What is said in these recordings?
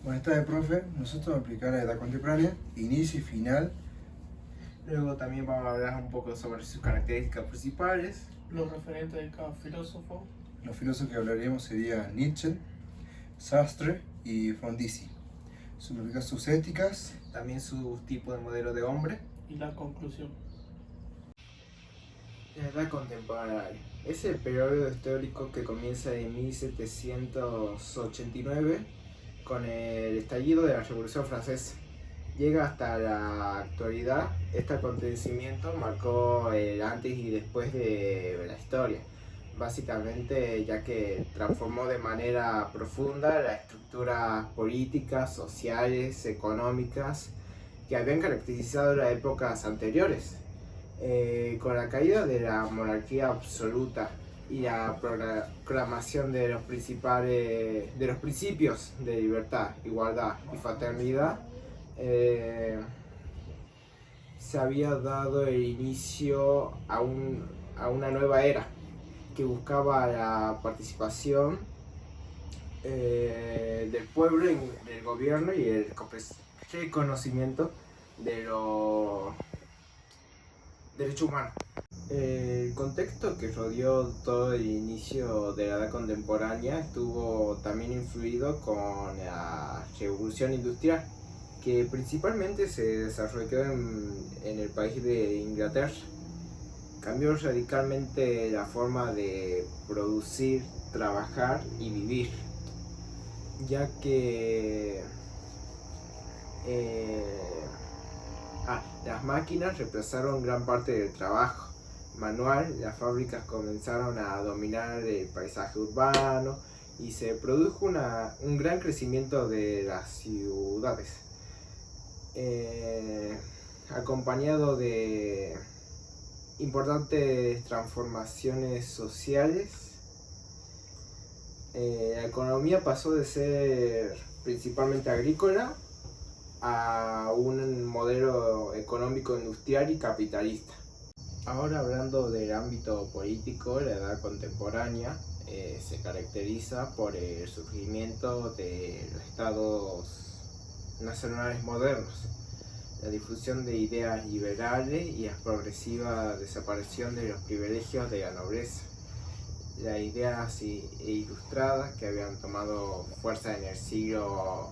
Buenas tardes, profe. Nosotros vamos a aplicar la edad contemporánea, inicio y final. Luego también vamos a hablar un poco sobre sus características principales. Los referentes de cada filósofo. Los filósofos que hablaríamos serían Nietzsche, Sartre y Frondizi. Sus éticas. También sus tipos de modelo de hombre. Y la conclusión. La edad contemporánea es el periodo histórico que comienza en 1789 con el estallido de la Revolución Francesa. Llega hasta la actualidad. Este acontecimiento marcó el antes y después de la historia, básicamente ya que transformó de manera profunda las estructuras políticas, sociales, económicas que habían caracterizado las épocas anteriores. Con la caída de la monarquía absoluta y la proclamación de los principios de libertad, igualdad y fraternidad, se había dado el inicio a una nueva era que buscaba la participación del pueblo en el gobierno y el reconocimiento de los derechos humanos. El contexto que rodeó todo el inicio de la edad contemporánea estuvo también influido con la revolución industrial, que principalmente se desarrolló en el país de Inglaterra. Cambió radicalmente la forma de producir, trabajar y vivir, ya que las máquinas reemplazaron gran parte del trabajo manual. Las fábricas comenzaron a dominar el paisaje urbano y se produjo un gran crecimiento de las ciudades, acompañado de importantes transformaciones sociales. La economía pasó de ser principalmente agrícola a un modelo económico industrial y capitalista. Ahora, hablando del ámbito político, la edad contemporánea se caracteriza por el surgimiento de los estados nacionales modernos, la difusión de ideas liberales y la progresiva desaparición de los privilegios de la nobleza. Las ideas ilustradas que habían tomado fuerza en el siglo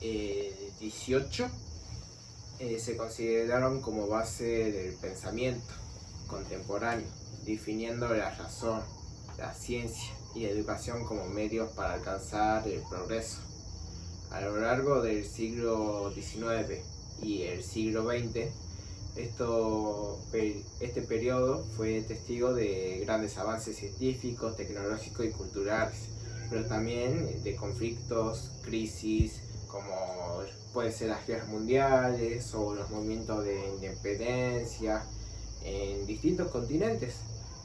XVIII se consideraron como base del pensamiento contemporáneo, definiendo la razón, la ciencia y la educación como medios para alcanzar el progreso. A lo largo del siglo XIX y el siglo XX, este periodo fue testigo de grandes avances científicos, tecnológicos y culturales, pero también de conflictos, crisis, como pueden ser las guerras mundiales o los movimientos de independencia en distintos continentes.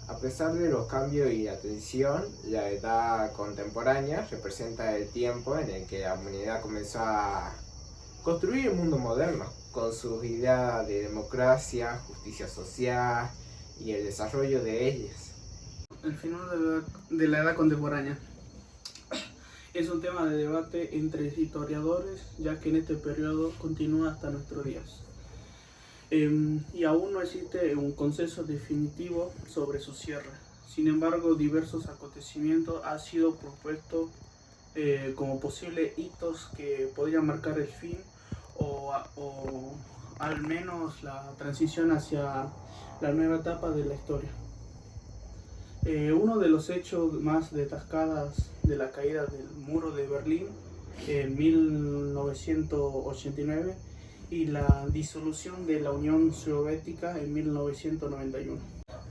A pesar de los cambios y la tensión, la edad contemporánea representa el tiempo en el que la humanidad comenzó a construir el mundo moderno, con sus ideas de democracia, justicia social y el desarrollo de ellas. El final de la edad contemporánea es un tema de debate entre historiadores, ya que en este periodo continúa hasta nuestros días. Y aún no existe un consenso definitivo sobre su cierre. Sin embargo, diversos acontecimientos han sido propuestos como posibles hitos que podrían marcar el fin o al menos la transición hacia la nueva etapa de la historia. Uno de los hechos más destacados de la caída del muro de Berlín en 1989 y la disolución de la Unión Soviética en 1991.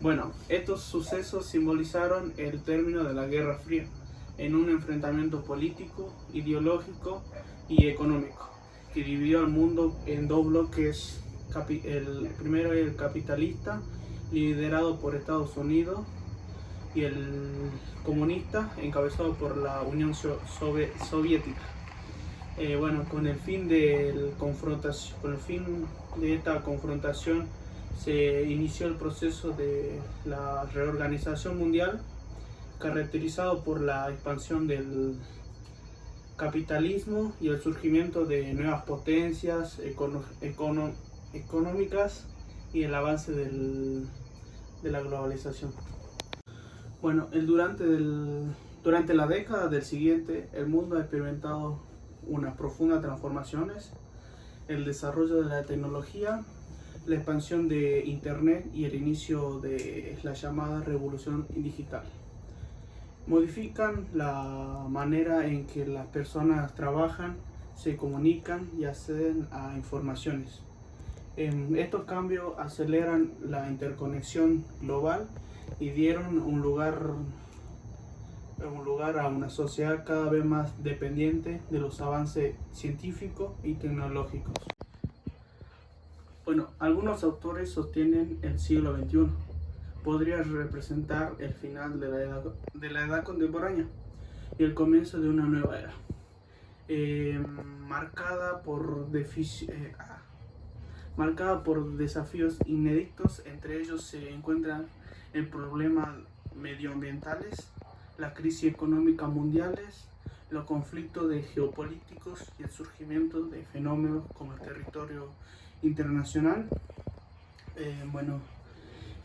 Bueno, estos sucesos simbolizaron el término de la Guerra Fría en un enfrentamiento político, ideológico y económico que dividió al mundo en dos bloques. El primero es el capitalista, liderado por Estados Unidos, y el comunista, encabezado por la Unión Soviética. Con el fin de esta confrontación se inició el proceso de la reorganización mundial, caracterizado por la expansión capitalismo y el surgimiento de nuevas potencias económicas y el avance de la globalización. Bueno, durante la década del siguiente, el mundo ha experimentado unas profundas transformaciones, el desarrollo de la tecnología, la expansión de Internet y el inicio de la llamada revolución digital. Modifican la manera en que las personas trabajan, se comunican y acceden a informaciones. Estos cambios aceleran la interconexión global y dieron un lugar a una sociedad cada vez más dependiente de los avances científicos y tecnológicos. Bueno, algunos autores sostienen el siglo XXI podría representar el final de la edad contemporánea y el comienzo de una nueva era, marcada por desafíos inéditos. Entre ellos se encuentran el problema medioambientales, la crisis económica mundiales, los conflictos geopolíticos y el surgimiento de fenómenos como el territorio internacional.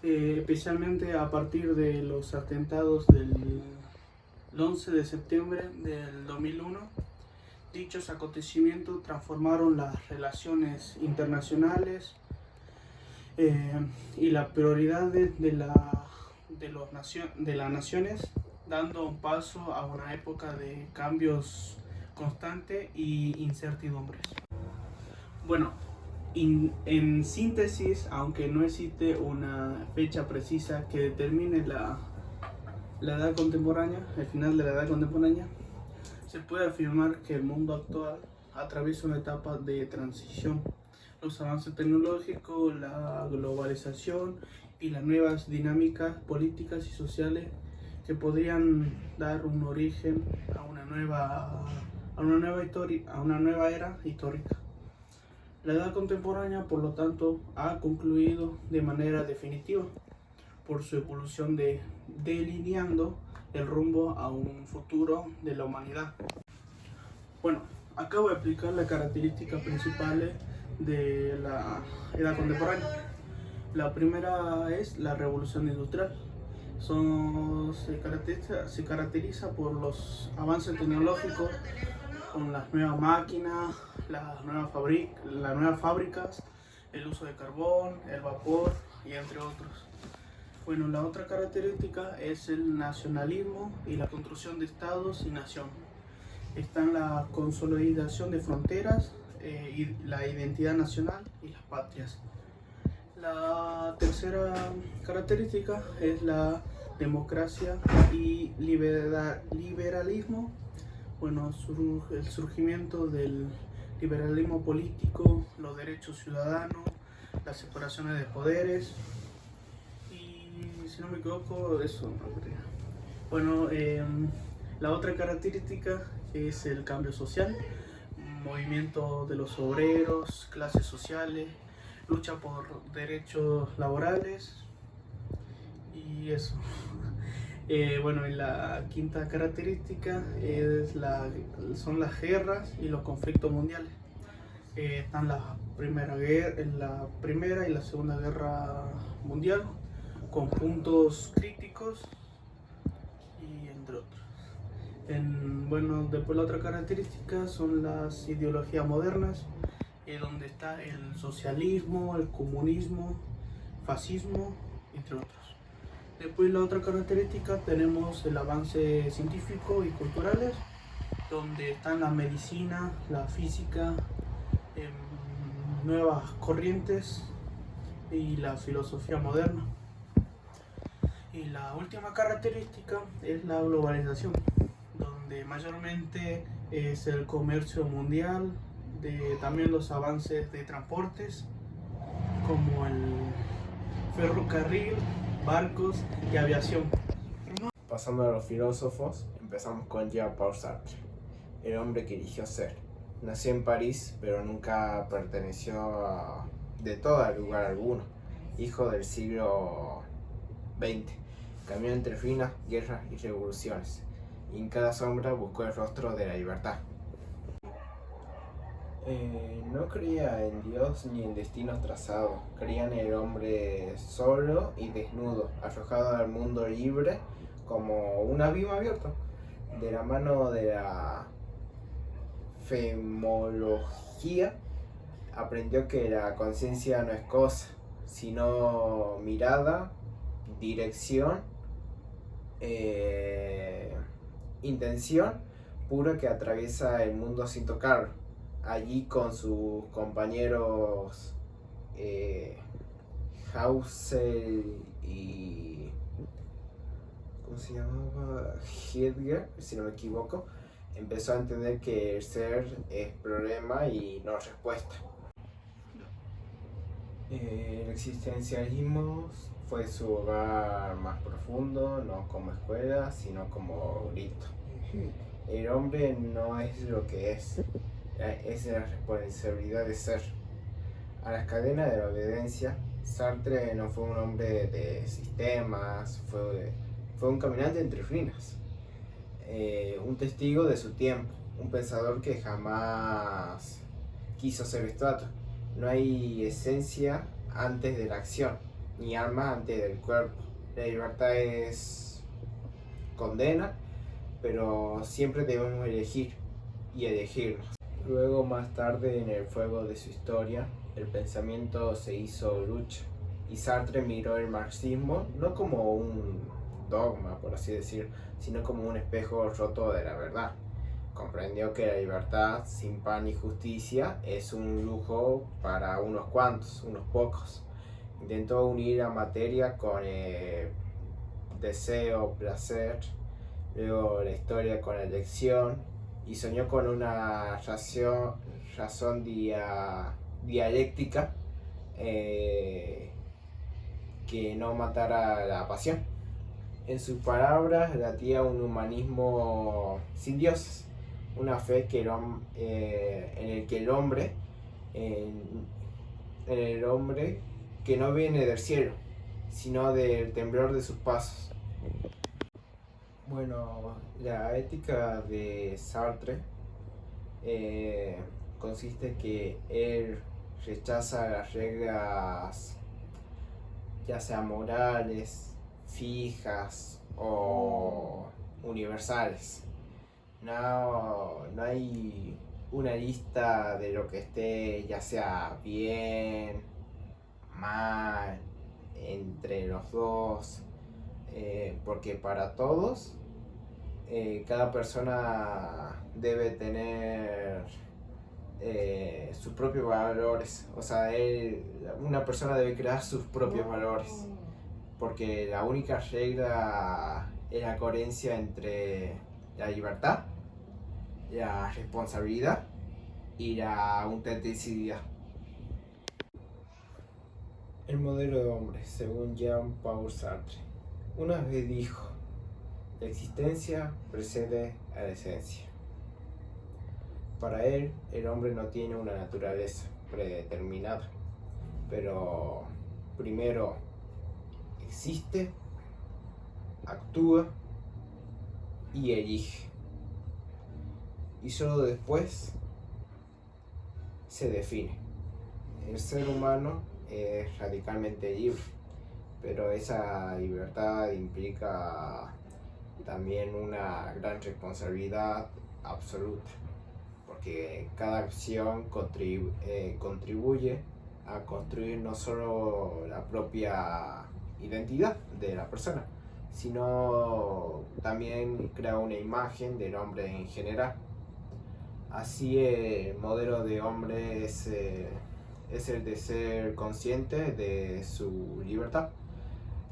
Especialmente a partir de los atentados del 11 de septiembre del 2001, dichos acontecimientos transformaron las relaciones internacionales y las prioridades de las naciones, dando un paso a una época de cambios constantes y incertidumbres. Bueno, en síntesis, aunque no existe una fecha precisa que determine la edad contemporánea, el final de la edad contemporánea, se puede afirmar que el mundo actual atraviesa una etapa de transición. Los avances tecnológicos, la globalización y las nuevas dinámicas políticas y sociales que podrían dar un origen a una nueva era histórica. La edad contemporánea, por lo tanto, ha concluido de manera definitiva por su evolución delineando el rumbo a un futuro de la humanidad. Bueno, acabo de explicar las características principales de la edad contemporánea. La primera es la revolución industrial. Se caracteriza por los avances tecnológicos, con las nuevas máquinas, las nuevas fábricas, el uso de carbón, el vapor y entre otros. Bueno, la otra característica es el nacionalismo y la construcción de estados y nación. Están la consolidación de fronteras, y la identidad nacional y las patrias. La tercera característica es la democracia y liberalismo. Bueno, el surgimiento del liberalismo político, los derechos ciudadanos, las separaciones de poderes y, si no me equivoco, eso. Bueno, la otra característica es el cambio social, movimiento de los obreros, clases sociales, lucha por derechos laborales y eso. Bueno, y la quinta característica son las guerras y los conflictos mundiales. Están la primera y la segunda guerra mundial, con puntos críticos y entre otros. Después la otra característica son las ideologías modernas, donde está el socialismo, el comunismo, fascismo, entre otros. Después la otra característica tenemos el avance científico y culturales, donde están la medicina, la física, nuevas corrientes y la filosofía moderna. Y la última característica es la globalización, donde mayormente es el comercio mundial, también los avances de transportes como el ferrocarril, barcos y aviación. Pasando a los filósofos, empezamos con Jean-Paul Sartre, el hombre que eligió ser. Nació en París, pero nunca perteneció de todo a lugar alguno. Hijo del siglo XX, caminó entre ruinas, guerras y revoluciones, y en cada sombra buscó el rostro de la libertad. No creía en Dios ni en destinos trazados, creía en el hombre solo y desnudo, arrojado al mundo libre como un abismo abierto. De la mano de la femología aprendió que la conciencia no es cosa, sino mirada, dirección, intención pura que atraviesa el mundo sin tocarlo. Allí con sus compañeros Hausel y... ¿cómo se llamaba? Heidegger, si no me equivoco, empezó a entender que el ser es problema y no respuesta. El existencialismo fue su hogar más profundo, no como escuela, sino como grito. El hombre no es lo que es la responsabilidad de ser. A las cadenas de la obediencia, Sartre no fue un hombre de sistemas, fue un caminante entre ruinas, un testigo de su tiempo, un pensador que jamás quiso ser estatua. No hay esencia antes de la acción, ni alma antes del cuerpo. La libertad es condena, pero siempre debemos elegir y elegirnos. Luego, más tarde, en el fuego de su historia, el pensamiento se hizo lucha y Sartre miró el marxismo no como un dogma, por así decir, sino como un espejo roto de la verdad. Comprendió que la libertad sin pan ni justicia es un lujo para unos cuantos, unos pocos. Intentó unir la materia con el deseo, placer, luego la historia con la elección, y soñó con una razón dialéctica que no matara la pasión. En sus palabras latía un humanismo sin dioses, una fe que en el que el hombre que no viene del cielo, sino del temblor de sus pasos. Bueno, la ética de Sartre consiste en que él rechaza las reglas, ya sean morales, fijas o universales. No hay una lista de lo que esté, ya sea bien, mal, entre los dos, porque para todos cada persona debe tener sus propios valores. O sea, una persona debe crear sus propios valores, porque la única regla es la coherencia entre la libertad, la responsabilidad y la autenticidad. El modelo de hombre, según Jean-Paul Sartre, una vez dijo: la existencia precede a la esencia. Para él, el hombre no tiene una naturaleza predeterminada, pero primero existe, actúa y elige. Y solo después se define. El ser humano es radicalmente libre, pero esa libertad implica también una gran responsabilidad absoluta, porque cada acción contribuye a construir no solo la propia identidad de la persona, sino también crea una imagen del hombre en general. Así el modelo de hombre es el de ser consciente de su libertad,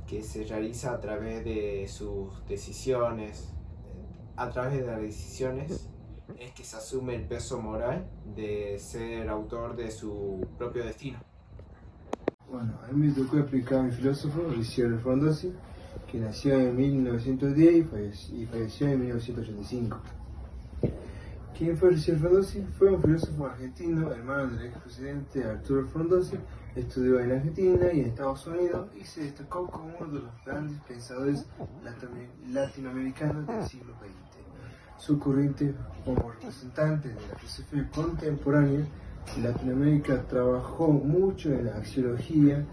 que se realiza a través de sus decisiones. A través de las decisiones es que se asume el peso moral de ser autor de su propio destino. Bueno, a mí me tocó explicar a mi filósofo, Ricciardo Frondosi, que nació en 1910 y falleció en 1985. ¿Quién fue Ricciardo Frondosi? Fue un filósofo argentino, hermano del expresidente Arturo Frondosi. Estudió en Argentina y en Estados Unidos y se destacó como uno de los grandes pensadores latinoamericanos del siglo XX. su corriente como representante de la filosofía contemporánea. En Latinoamérica trabajó mucho en la axiología,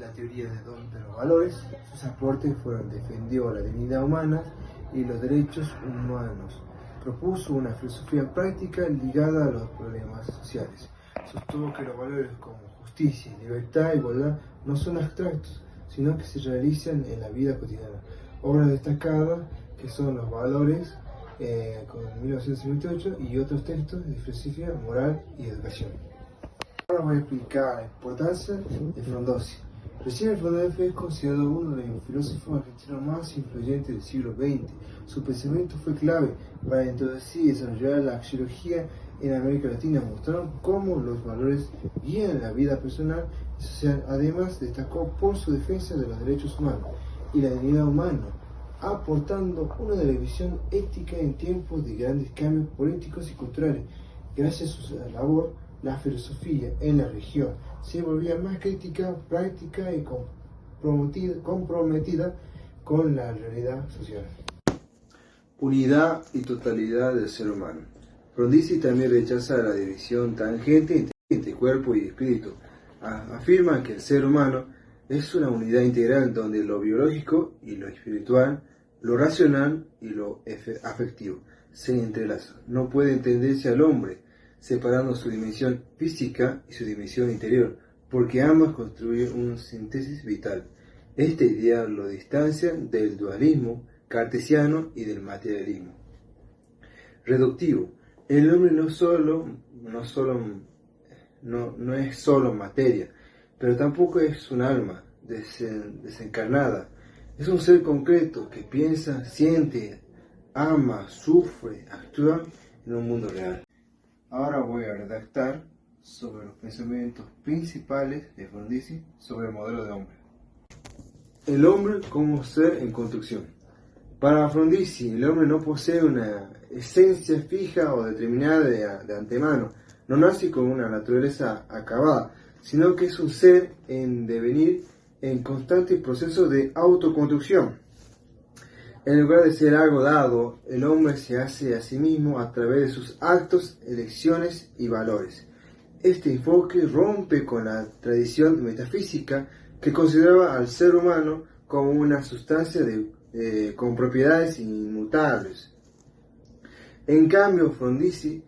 la teoría de los valores. Sus aportes fueron defendió la dignidad humana y los derechos humanos. Propuso una filosofía práctica ligada a los problemas sociales. Sostuvo que los valores como justicia, libertad y igualdad no son abstractos, sino que se realizan en la vida cotidiana. Obras destacadas que son los valores con 1958 y otros textos de filosofía, moral y educación. Ahora voy a explicar la importancia de Frondosi. Recién Frondosi es considerado uno de los filósofos argentinos más influyentes del siglo XX. Su pensamiento fue clave para introducir y desarrollar la axiología en América Latina, mostraron cómo los valores guían la vida personal y social. Además, destacó por su defensa de los derechos humanos y la dignidad humana, aportando una de la visión ética en tiempos de grandes cambios políticos y culturales. Gracias a su labor, la filosofía en la región se volvía más crítica, práctica y comprometida con la realidad social. Unidad y totalidad del ser humano. Frondizi también rechaza la división tangente entre cuerpo y espíritu. Afirma que el ser humano es una unidad integral donde lo biológico y lo espiritual, lo racional y lo afectivo se entrelazan. No puede entenderse al hombre separando su dimensión física y su dimensión interior, porque ambas constituyen una síntesis vital. Esta idea lo distancia del dualismo cartesiano y del materialismo reductivo. El hombre no es solo materia, pero tampoco es un alma desencarnada. Es un ser concreto que piensa, siente, ama, sufre, actúa en un mundo real. Ahora voy a redactar sobre los pensamientos principales de Frondizi sobre el modelo de hombre. El hombre como ser en construcción. Para Frondizi, el hombre no posee una esencia fija o determinada de antemano, no nace con una naturaleza acabada, sino que es un ser en devenir en constante proceso de autoconstrucción. En lugar de ser algo dado, el hombre se hace a sí mismo a través de sus actos, elecciones y valores. Este enfoque rompe con la tradición metafísica que consideraba al ser humano como una sustancia con propiedades inmutables. En cambio, Frondizi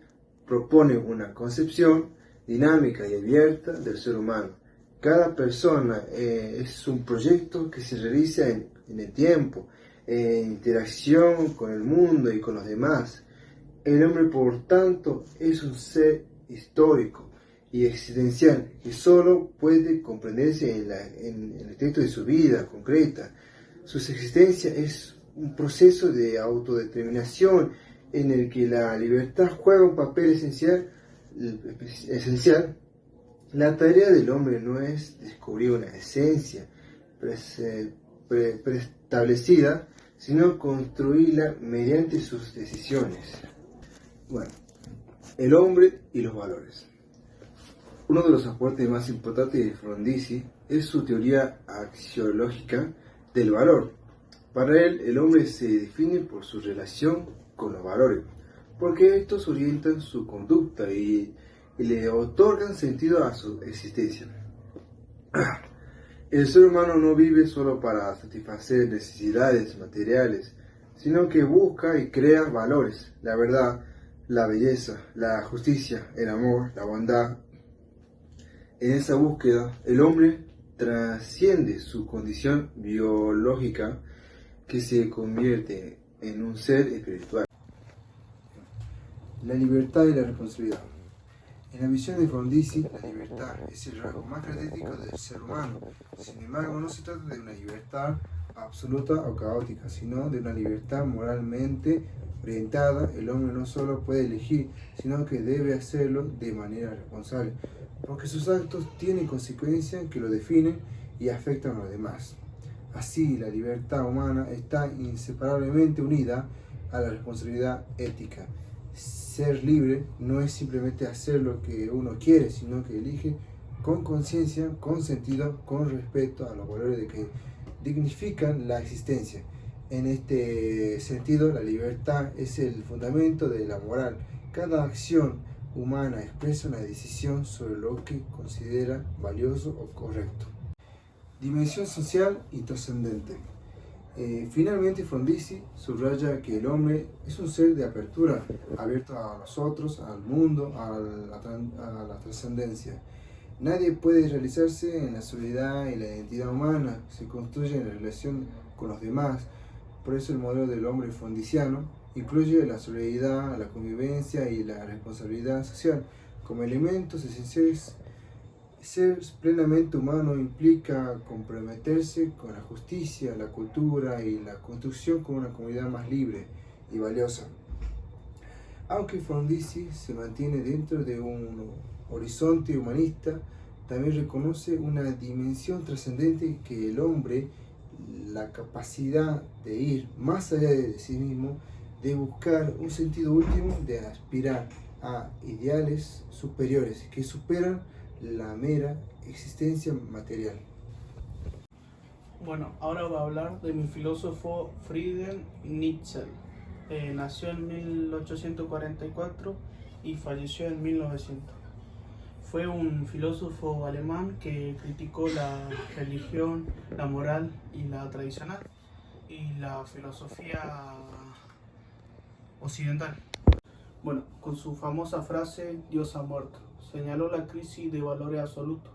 propone una concepción dinámica y abierta del ser humano. Cada persona es un proyecto que se realiza en el tiempo, en interacción con el mundo y con los demás. El hombre, por tanto, es un ser histórico y existencial que solo puede comprenderse en el texto de su vida concreta. Su existencia es un proceso de autodeterminación en el que la libertad juega un papel esencial. La tarea del hombre no es descubrir una esencia preestablecida, sino construirla mediante sus decisiones. Bueno, el hombre y los valores. Uno de los aportes más importantes de Frondizi es su teoría axiológica del valor. Para él, el hombre se define por su relación con los valores, porque estos orientan su conducta y le otorgan sentido a su existencia. El ser humano no vive solo para satisfacer necesidades materiales, sino que busca y crea valores: la verdad, la belleza, la justicia, el amor, la bondad. En esa búsqueda, el hombre trasciende su condición biológica, que se convierte en un ser espiritual. La libertad y la responsabilidad. En la visión de Frondizi, la libertad es el rasgo más característico del ser humano. Sin embargo, no se trata de una libertad absoluta o caótica, sino de una libertad moralmente orientada. El hombre no solo puede elegir, sino que debe hacerlo de manera responsable, porque sus actos tienen consecuencias que lo definen y afectan a los demás. Así, la libertad humana está inseparablemente unida a la responsabilidad ética. Ser libre no es simplemente hacer lo que uno quiere, sino que elige con conciencia, con sentido, con respeto a los valores que dignifican la existencia. En este sentido, la libertad es el fundamento de la moral. Cada acción humana expresa una decisión sobre lo que considera valioso o correcto. Dimensión social y trascendente. Finalmente, Frondizi subraya que el hombre es un ser de apertura, abierto a los otros, al mundo, a la trascendencia. Nadie puede realizarse en la soledad y la identidad humana, se construye en la relación con los demás. Por eso el modelo del hombre fondiciano incluye la solidaridad, la convivencia y la responsabilidad social como elementos esenciales. Ser plenamente humano implica comprometerse con la justicia, la cultura y la construcción con una comunidad más libre y valiosa. Aunque Frondizi se mantiene dentro de un horizonte humanista, también reconoce una dimensión trascendente que el hombre, la capacidad de ir más allá de sí mismo, de buscar un sentido último, de aspirar a ideales superiores que superan la mera existencia material. Bueno, ahora voy a hablar de mi filósofo Friedrich Nietzsche. Nació en 1844 y falleció en 1900. Fue un filósofo alemán que criticó la religión, la moral y la tradicional y la filosofía occidental. Bueno, con su famosa frase "Dios ha muerto", señaló la crisis de valores absolutos.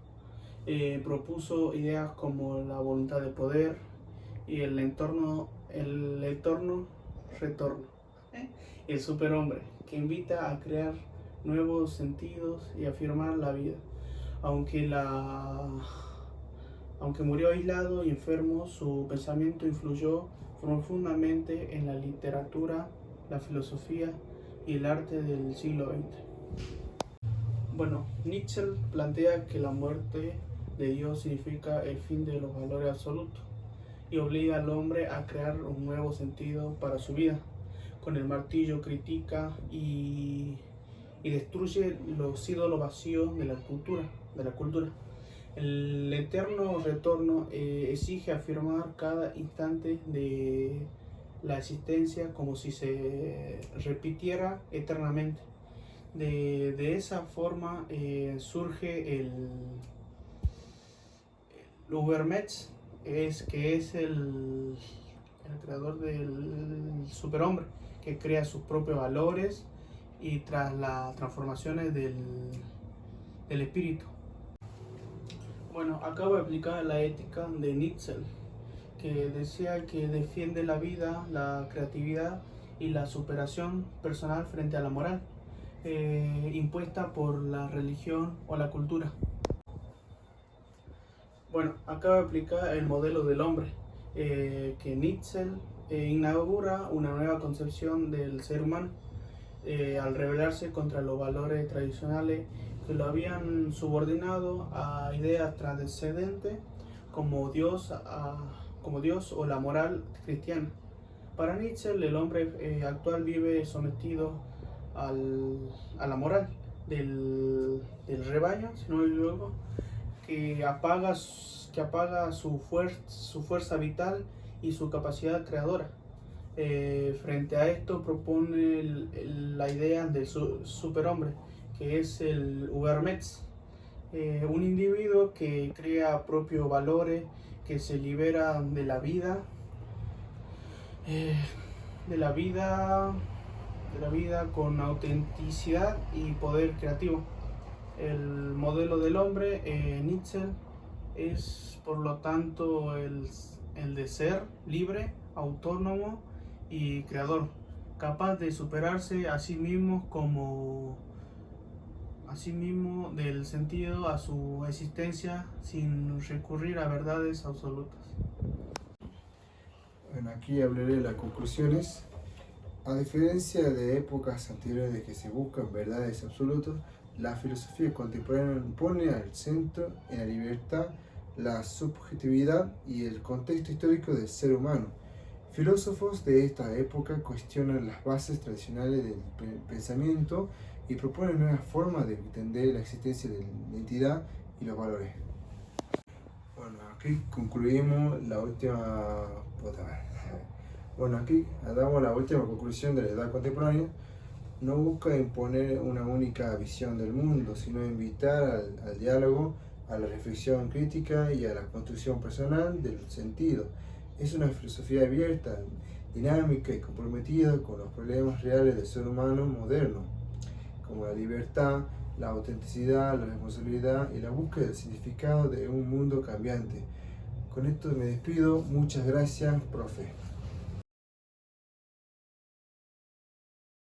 Propuso ideas como la voluntad de poder y el eterno retorno. El superhombre, que invita a crear nuevos sentidos y afirmar la vida. Aunque murió aislado y enfermo, su pensamiento influyó profundamente en la literatura, la filosofía y el arte del siglo XX. Bueno, Nietzsche plantea que la muerte de Dios significa el fin de los valores absolutos y obliga al hombre a crear un nuevo sentido para su vida. Con el martillo critica y destruye los ídolos vacíos de la cultura. El eterno retorno exige afirmar cada instante de la existencia como si se repitiera eternamente. De esa forma surge el Ubermensch, que es el creador del superhombre, que crea sus propios valores y tras las transformaciones del espíritu. Bueno, acabo de aplicar la ética de Nietzsche, que decía que defiende la vida, la creatividad y la superación personal frente a la moral impuesta por la religión o la cultura. Bueno, acabo de aplicar el modelo del hombre, que Nietzsche inaugura una nueva concepción del ser humano al rebelarse contra los valores tradicionales que lo habían subordinado a ideas trascendentes como Dios o la moral cristiana. Para Nietzsche, el hombre actual vive sometido a la moral del rebaño, si no me equivoco, que apaga su fuerza vital y su capacidad creadora. Frente a esto propone la idea del superhombre, que es el Ubermensch, un individuo que crea propios valores, que se libera de la vida con autenticidad y poder creativo. El modelo del hombre, Nietzsche, es por lo tanto el de ser libre, autónomo y creador, capaz de superarse a sí mismo del sentido a su existencia sin recurrir a verdades absolutas. Bueno, aquí hablaré de las conclusiones. A diferencia de épocas anteriores que se buscan verdades absolutas, la filosofía contemporánea pone al centro en la libertad, la subjetividad y el contexto histórico del ser humano. Filósofos de esta época cuestionan las bases tradicionales del pensamiento y proponen nuevas formas de entender la existencia de la identidad y los valores. Bueno, aquí concluimos la última Bueno, aquí damos la última conclusión de la edad contemporánea. No busca imponer una única visión del mundo, sino invitar al diálogo, a la reflexión crítica y a la construcción personal del sentido. Es una filosofía abierta, dinámica y comprometida con los problemas reales del ser humano moderno, como la libertad, la autenticidad, la responsabilidad y la búsqueda del significado de un mundo cambiante. Con esto me despido. Muchas gracias, profe.